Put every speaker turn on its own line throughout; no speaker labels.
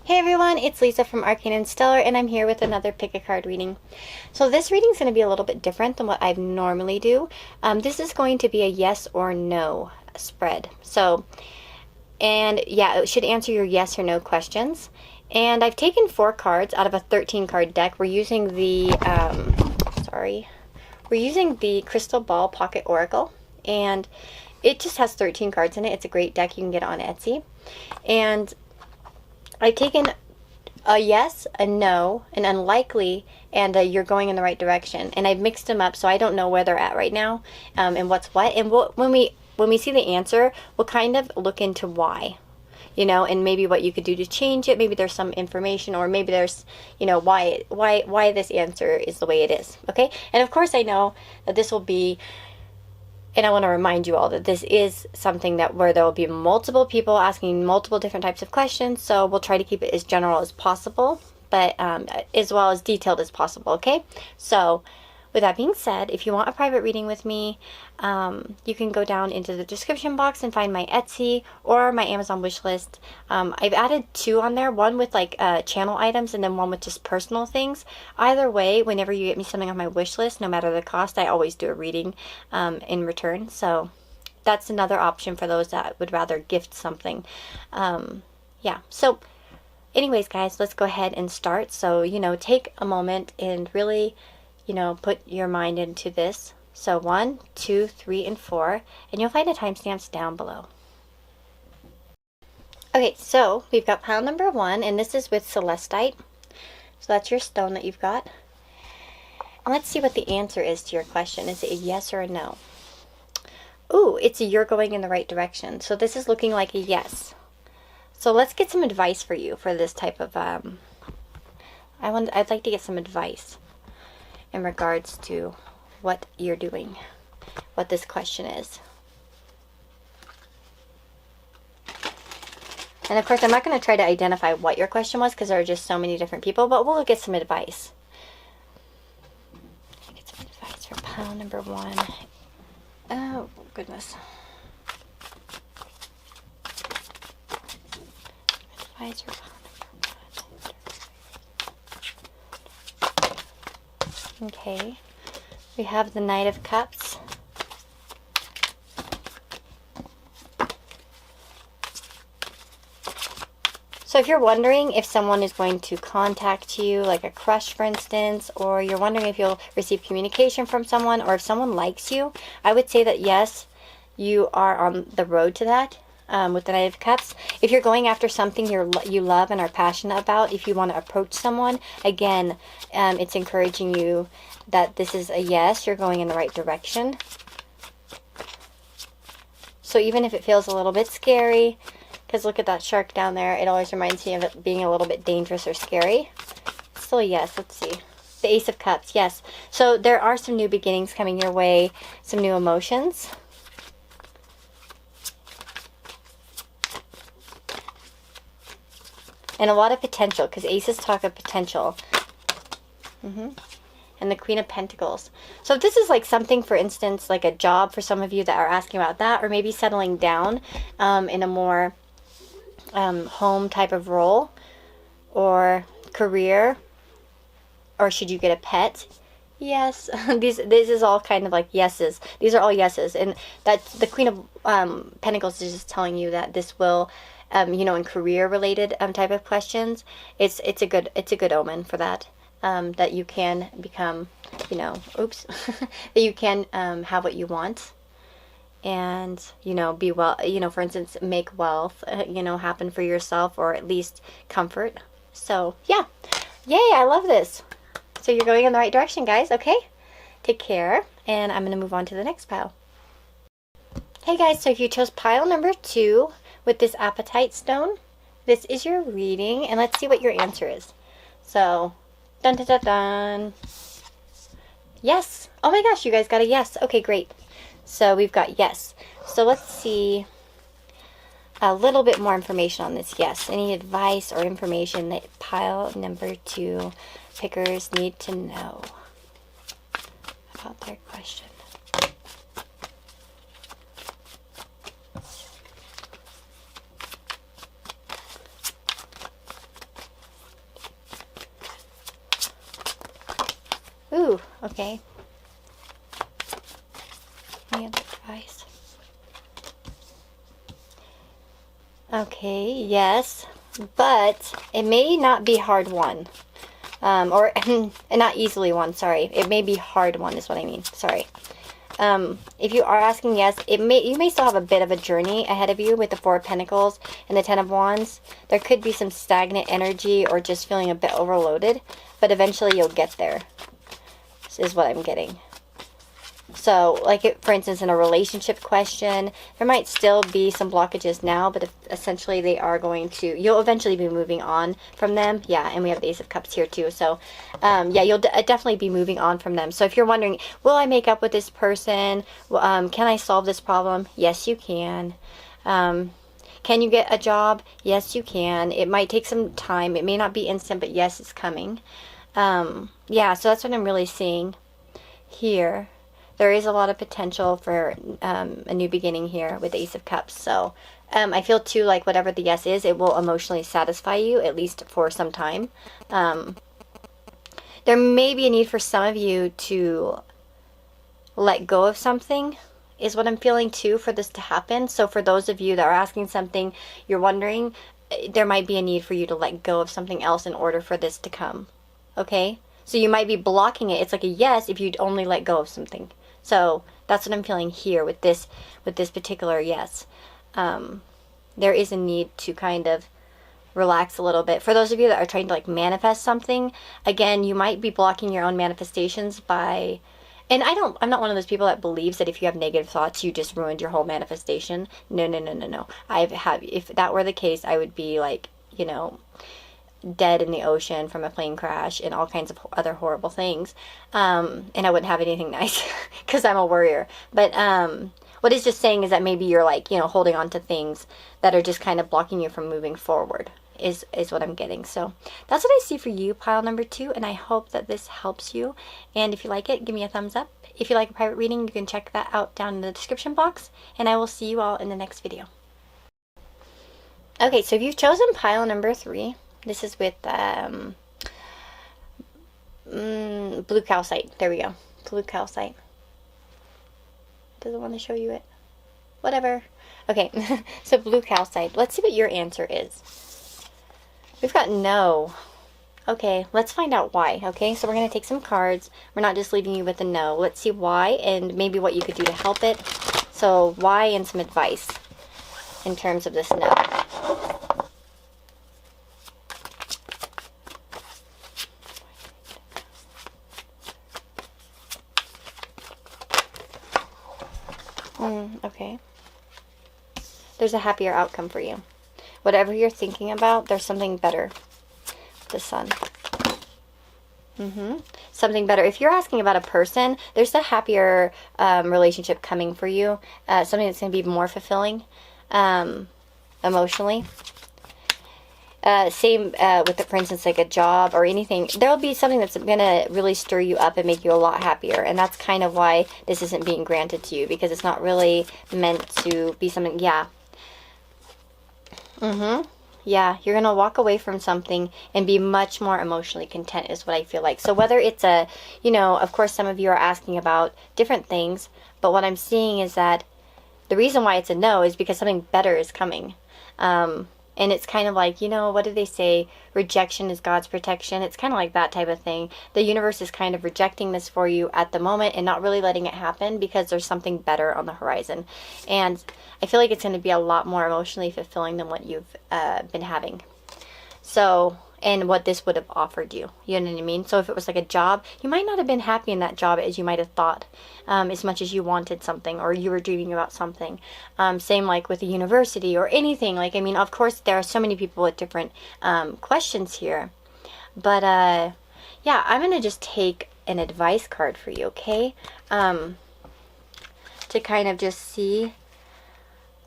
Hey everyone, it's Lisa from Arcane and Stellar, and I'm here with another pick a card reading. So this reading is going to be a little bit different than what I normally do. This is going to be a yes or no spread. And yeah, it should answer your yes or no questions. And I've taken 4 cards out of a 13 card deck. We're using the, Crystal Ball Pocket Oracle, and it just has 13 cards in it. It's a great deck. You can get it on Etsy. And I've taken a yes, a no, an unlikely, and a you're going in the right direction. And I've mixed them up so I don't know where they're at right now, and what's what. And when we see the answer, we'll kind of look into why, and maybe what you could do to change it. Maybe there's some information, or maybe there's, why this answer is the way it is. Okay. And of course, I know that this will be. And I want to remind you all that this is something where there will be multiple people asking multiple different types of questions. So we'll try to keep it as general as possible, but as well as detailed as possible. Okay. So with that being said, if you want a private reading with me, you can go down into the description box and find my Etsy or my Amazon wish list. I've added 2 on there, one with channel items and then one with just personal things. Either way, whenever you get me something on my wish list, no matter the cost, I always do a reading in return. So that's another option for those that would rather gift something. Yeah, so anyways, guys, let's go ahead and start. So, take a moment and really put your mind into this. So 1, 2, 3, and 4, and you'll find the timestamps down below. Okay, so we've got pile number 1, and this is with Celestite. So that's your stone that you've got. And let's see what the answer is to your question. Is it a yes or a no? Ooh, it's a you're going in the right direction. So this is looking like a yes. So let's get some advice for you for this type of, I'd like to get some advice in regards to what you're doing, what this question is. And of course, I'm not going to try to identify what your question was because there are just so many different people, but we'll get some advice. Get some advice for pile number 1. Oh, goodness. Advice for pile number 1. Okay. We have the Knight of Cups. So if you're wondering if someone is going to contact you, like a crush, for instance, or you're wondering if you'll receive communication from someone, or if someone likes you, I would say that yes, you are on the road to that with the Knight of Cups. If you're going after something you love and are passionate about, if you want to approach someone, again, it's encouraging you that this is a yes, you're going in the right direction. So even if it feels a little bit scary, because look at that shark down there, it always reminds me of it being a little bit dangerous or scary. Still a yes. Let's see. The Ace of Cups, yes. So there are some new beginnings coming your way, some new emotions. And a lot of potential, because aces talk of potential. And the Queen of Pentacles. So if this is like something, for instance, like a job for some of you that are asking about that, or maybe settling down in a more home type of role or career, or should you get a pet? Yes. This is all kind of like yeses. These are all yeses, and that's the Queen of Pentacles is just telling you that this will in career related type of questions, it's a good omen for that. That you can become, that you can have what you want, and be well, for instance, make wealth, happen for yourself, or at least comfort. So yeah, yay, I love this. So you're going in the right direction, guys. Okay, take care, and I'm going to move on to the next pile. Hey guys, so if you chose pile number 2 with this Apatite stone, this is your reading, and let's see what your answer is. So dun dun dun dun. Yes. Oh my gosh, you guys got a yes. Okay, great. So we've got yes. So let's see a little bit more information on this yes. Any advice or information that pile number 2 pickers need to know about their question? Ooh, okay. Any other advice? Okay, yes, but it may not be hard won. Or not easily won, sorry. It may be hard won is what I mean. Sorry. If you are asking yes, you may still have a bit of a journey ahead of you with the Four of Pentacles and the Ten of Wands. There could be some stagnant energy or just feeling a bit overloaded, but eventually you'll get there. This is what I'm getting. So, like, for instance, in a relationship question, there might still be some blockages now, but essentially they are going to, you'll eventually be moving on from them. Yeah, and we have the Ace of Cups here too. So, yeah, you'll definitely be moving on from them. So if you're wondering, will I make up with this person? Can I solve this problem? Yes, you can. Can you get a job? Yes, you can. It might take some time. It may not be instant, but yes, it's coming. Yeah, so that's what I'm really seeing here. There is a lot of potential for a new beginning here with the Ace of Cups. So I feel too like whatever the yes is, it will emotionally satisfy you, at least for some time. There may be a need for some of you to let go of something, is what I'm feeling too, for this to happen. So for those of you that are asking something, you're wondering, there might be a need for you to let go of something else in order for this to come. Okay? So you might be blocking it. It's like a yes if you'd only let go of something. So that's what I'm feeling here with this particular yes. There is a need to kind of relax a little bit. For those of you that are trying to like manifest something, again, you might be blocking your own manifestations by, and I'm not one of those people that believes that if you have negative thoughts, you just ruined your whole manifestation. No. If that were the case, I would be like, you know, dead in the ocean from a plane crash and all kinds of other horrible things. And I wouldn't have anything nice because I'm a worrier. But what it's just saying is that maybe you're like, you know, holding on to things that are just kind of blocking you from moving forward is what I'm getting. So that's what I see for you, pile number 2. And I hope that this helps you. And if you like it, give me a thumbs up. If you like a private reading, you can check that out down in the description box. And I will see you all in the next video. Okay, so if you've chosen pile number 3, this is with blue calcite. There we go. Blue calcite. Doesn't want to show you it. Whatever. Okay, so blue calcite. Let's see what your answer is. We've got no. Okay, let's find out why. Okay, so we're going to take some cards. We're not just leaving you with a no. Let's see why and maybe what you could do to help it. So why and some advice in terms of this no. Okay. There's a happier outcome for you. Whatever you're thinking about, there's something better. The Sun. Something better. If you're asking about a person, there's a happier relationship coming for you. Something that's going to be more fulfilling emotionally. Same with, for instance, like a job or anything. There'll be something that's going to really stir you up and make you a lot happier. And that's kind of why this isn't being granted to you, because it's not really meant to be something. Yeah. Yeah, you're going to walk away from something and be much more emotionally content is what I feel like. So whether it's a, you know, of course some of you are asking about different things, but what I'm seeing is that the reason why it's a no is because something better is coming. And it's kind of like, you know, what do they say? Rejection is God's protection. It's kind of like that type of thing. The universe is kind of rejecting this for you at the moment and not really letting it happen because there's something better on the horizon. And I feel like it's going to be a lot more emotionally fulfilling than what you've been having. So, and what this would have offered you. You know what I mean? So if it was like a job, you might not have been happy in that job as you might have thought, as much as you wanted something or you were dreaming about something. Same like with a university or anything. Like, I mean, of course, there are so many people with different questions here. But, yeah, I'm going to just take an advice card for you, okay? To kind of just see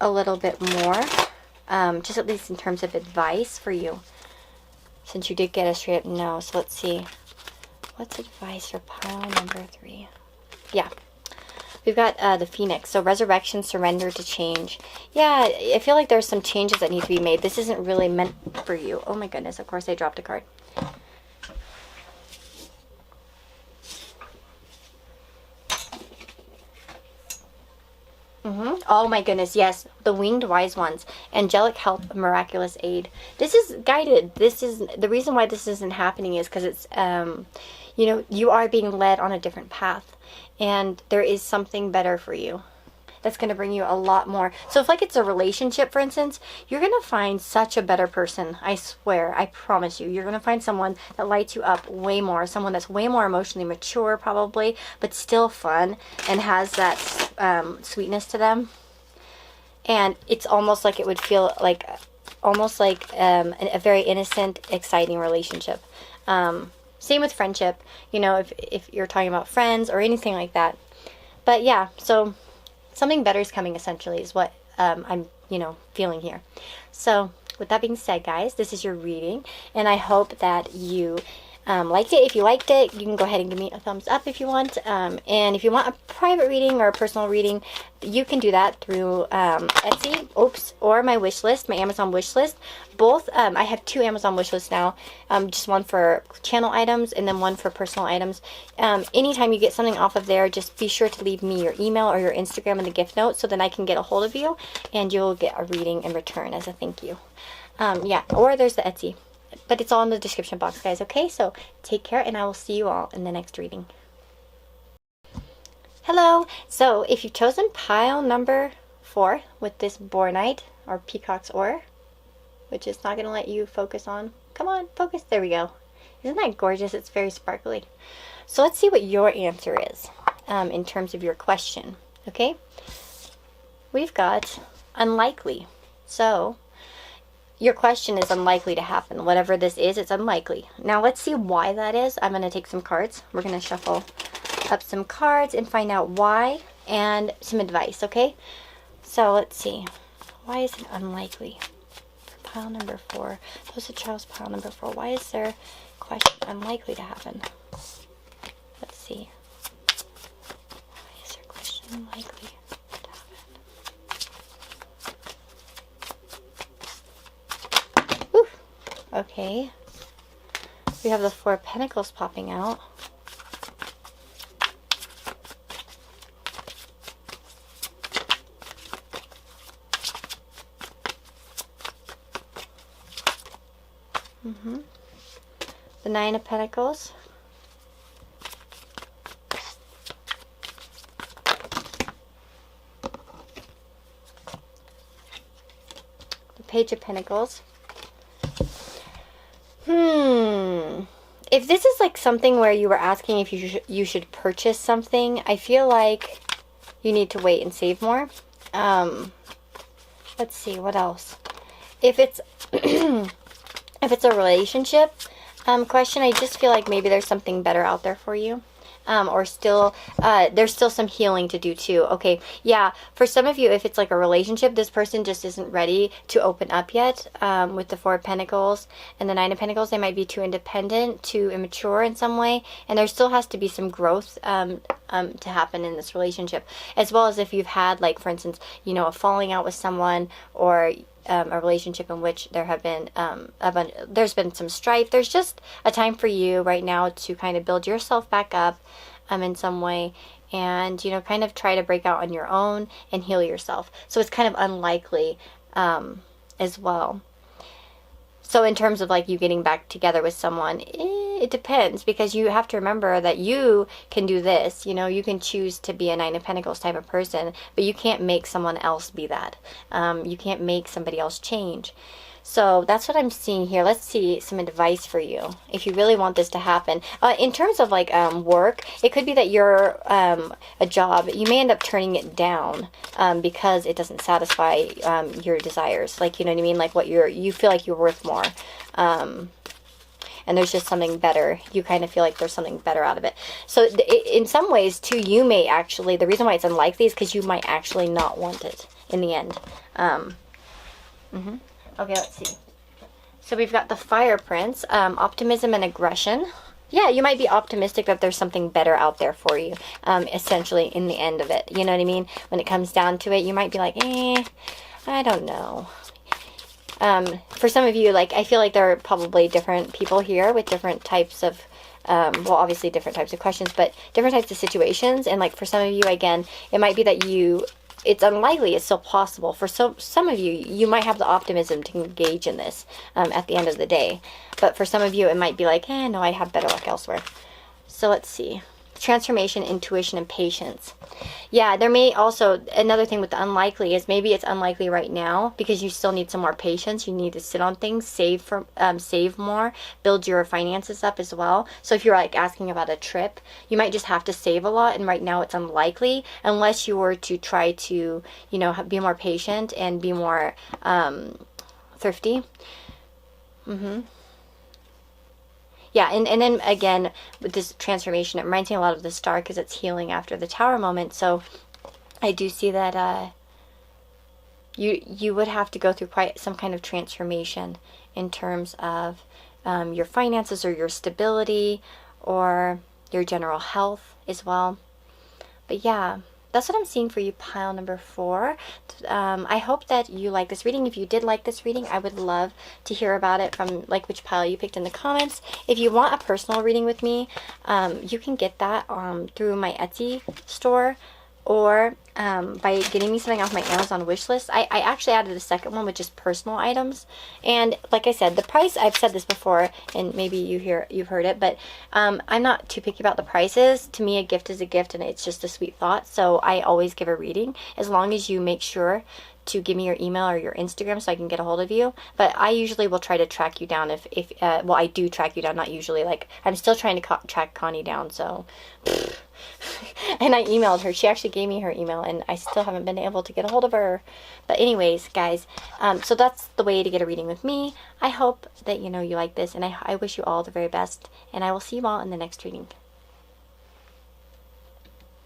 a little bit more, just at least in terms of advice for you. Since you did get a straight up no, so let's see. What's advice for pile number 3? Yeah. We've got the Phoenix. So resurrection, surrender to change. Yeah, I feel like there's some changes that need to be made. This isn't really meant for you. Oh my goodness, of course I dropped a card. Oh my goodness, yes. The winged wise ones. Angelic help, miraculous aid. This is guided. This is the reason why this isn't happening is because it's, you know, you are being led on a different path. And there is something better for you that's going to bring you a lot more. So if like it's a relationship, for instance, you're going to find such a better person. I swear, I promise you. You're going to find someone that lights you up way more. Someone that's way more emotionally mature probably, but still fun and has that sweetness to them. And it's almost like it would feel like, almost like a very innocent, exciting relationship. Same with friendship, you know, if you're talking about friends or anything like that. But yeah, so something better is coming, essentially, is what I'm, you know, feeling here. So with that being said, guys, this is your reading, and I hope that you liked it. If you liked it, you can go ahead and give me a thumbs up if you want. And if you want a private reading or a personal reading, you can do that through Etsy, or my wish list, my Amazon wish list. Both, I have 2 Amazon wish lists now, just one for channel items and then one for personal items. Anytime you get something off of there, just be sure to leave me your email or your Instagram in the gift note so then I can get a hold of you and you'll get a reading in return as a thank you. Yeah, or there's the Etsy. But it's all in the description box, guys, okay? So take care, and I will see you all in the next reading. Hello! So if you've chosen pile number 4 with this Bornite, or Peacock's Ore, which is not going to let you focus on. Come on, focus. There we go. Isn't that gorgeous? It's very sparkly. So let's see what your answer is in terms of your question, okay? We've got unlikely. So your question is unlikely to happen. Whatever this is, it's unlikely. Now let's see why that is. I'm going to take some cards. We're going to shuffle up some cards and find out why and some advice, okay? So let's see. Why is it unlikely? For pile number 4. Posted Charles, pile number 4. Why is their question unlikely to happen? Let's see. Why is their question unlikely? Okay, we have the 4 of Pentacles popping out. The 9 of Pentacles. The Page of Pentacles. If this is like something where you were asking if you should purchase something, I feel like you need to wait and save more. Let's see, what else? If it's if it's a relationship question, I just feel like maybe there's something better out there for you. Or still, there's still some healing to do too. Okay, yeah, for some of you, if it's like a relationship, this person just isn't ready to open up yet. With the 4 of Pentacles and the 9 of Pentacles, they might be too independent, too immature in some way, and there still has to be some growth to happen in this relationship. As well as if you've had, like, for instance, you know, a falling out with someone, or a relationship in which there have been there's been some strife. There's just a time for you right now to kind of build yourself back up in some way, and, you know, kind of try to break out on your own and heal yourself. So it's kind of unlikely as well. So in terms of like you getting back together with someone, it depends, because you have to remember that you can do this. You know, you can choose to be a 9 of Pentacles type of person, but you can't make someone else be that. You can't make somebody else change. So that's what I'm seeing here. Let's see some advice for you if you really want this to happen. In terms of like work, it could be that you're a job, you may end up turning it down because it doesn't satisfy your desires. Like, you know what I mean? Like what you feel like you're worth more. And there's just something better. You kind of feel like there's something better out of it. So in some ways too, you may actually, the reason why it's unlikely is because you might actually not want it in the end. Okay, let's see. So we've got the Fire Prince, optimism and aggression. Yeah, you might be optimistic that there's something better out there for you, essentially, in the end of it. You know what I mean? When it comes down to it, you might be like, I don't know. For some of you, like, I feel like there are probably different people here with different types of, well, obviously different types of questions, but different types of situations. And like for some of you, again, it might be that you it's unlikely, it's still possible. For some of you, you might have the optimism to engage in this at the end of the day. But for some of you, it might be like, no, I have better luck elsewhere. So let's see. Transformation, intuition, and patience. Yeah, there may also, another thing with the unlikely is maybe it's unlikely right now because you still need some more patience. You need to sit on things, save more, build your finances up as well. So if you're like asking about a trip, you might just have to save a lot, and right now it's unlikely unless you were to try to, be more patient and be more thrifty. Yeah, and then again, with this transformation, it reminds me a lot of the star because it's healing after the tower moment. So I do see that you would have to go through quite some kind of transformation in terms of your finances or your stability or your general health as well. But yeah, that's what I'm seeing for you, pile number 4. I hope that you like this reading. If you did like this reading, I would love to hear about it from which pile you picked in the comments. If you want a personal reading with me, you can get that through my Etsy store or by getting me something off my Amazon wish list. I actually added a second one with just personal items. And like I said, the price, I've said this before, and maybe you've heard it, but I'm not too picky about the prices. To me, a gift is a gift, and it's just a sweet thought. So I always give a reading as long as you make sure to give me your email or your Instagram so I can get a hold of you. But I usually will try to track you down if well, I do track you down, not usually. Like, I'm still trying to track Connie down, so... And I emailed her. She actually gave me her email, and I still haven't been able to get a hold of her. But anyways, guys, so that's the way to get a reading with me. I hope that, you like this, and I wish you all the very best, and I will see you all in the next reading.